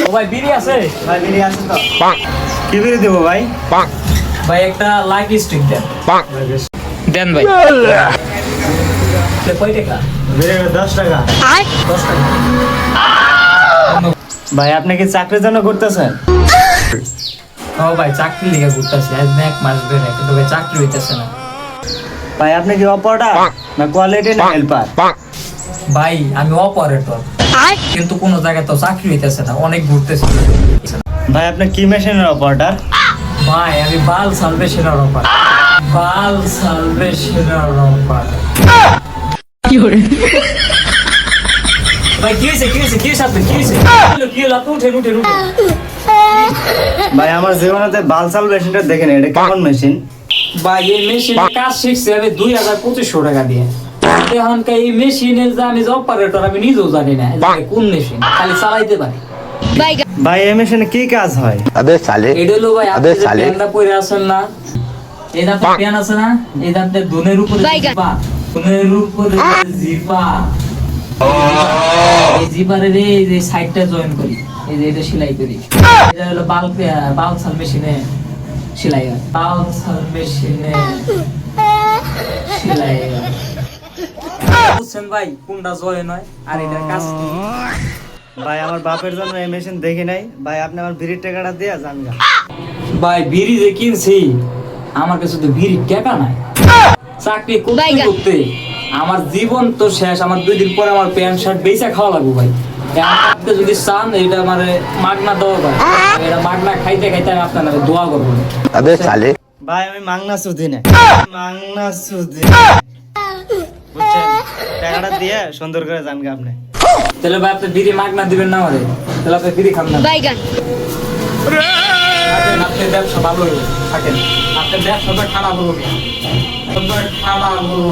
ও ভাই বিড়ি আছে? ভাই বিড়ি আছে তো? কি বিড়ি দেবো ভাই? ভাই একটা লাকি স্টিক দেন। দেন ভাই। কয় টাকা? বিড়ি 10 টাকা। 10 টাকা। ভাই আপনি কি চাকরির জন্য করতেছেন? ও ভাই চাকরি লিগে ঘুরতেছি, আজ এক মাস ধরে, কিন্তু ভাই চাকরি হইতেছে না। ভাই আপনি কি অপারেটর না কোয়ালিটি না হেল্পার? ভাই আমি অপারেটর, কিন্তু কোনো জায়গায় তো চাকরি হইতেছে না, অনেক ঘুরতেছি। ভাই আপনি কি মেশিনের অপারেটর? ভাই আমি বাল সালভেশনের অপারেটর। বাল সালভেশনের অপারেটর। ভাই কি হয়েছে কি হয়েছে কি হয়েছে আপনার কি হয়েছে কি হলো আপনি উঠেন উঠেন উঠেন। ভাই আমার জীবনেতে বালসাল মেশিনটা দেখেন, এটা কেমন মেশিন? ভাই এই মেশিনের কাজ শিখছি আমি 2250 টাকা দিয়ে। এখনকার এই মেশিনের যে আমি যে অপারেটর আমি নিজেও জানি না যে কোন মেশিন, খালি চালাইতে পারি। ভাই এই মেশিনে কি কাজ হয়? এটা হলো ভাই আপনি যে প্যানটা পরে আছেন না, এই যে আপনার প্যান আছে না, এই যে আপনার ধনের উপরে জিপা, ধনের উপরে জিপা, এই জিপারের এই যে সাইডটা জয়েন করি, এই যে এটা সেলাই করি। এটা হলো বালসাল মেশিনে সেলাই হয়, বালসাল মেশিনে সেলাই হয়। বুঝছেন ভাই কোনটা জয়েন হয় আর এটার কাজ কি? ভাই আমার বাপের জন্য এই মেশিন দেখি নাই। ভাই আপনি আমার বিড়ির টাকাটা দিয়ে যান গা। ভাই বিড়ি যে কিনছি, আমার কাছে তো বিড়ির টাকা নাই। চাকরি করতে করতে আমার জীবন তো শেষ, আমার 2 দিন পরে আমার প্যান্ট শার্ট বেচা খাওয়া লাগবে ভাই। আপনি যদি চান এটা আমার মাগনা দেওয়া ভাই, এটা মাগনা খাইতে খাইতে আমি আপনার নামে দোয়া করবো। ভাই আমি মাংনা সুদি না, মাংনা সুদি। বুঝছেন? টাকাটা দিয়ে সুন্দর করে যান গা আপনি। তাহলে ভাই আপনি বিড়ি মাগনা দিবেন না আমারে, তাহলে আপনি বিড়ি খান না। আপনার ব্যবসা ভালো হইবে, থাকেন। আপনার ব্যবসাটা খারাপ হলো না, খারাপ হলো।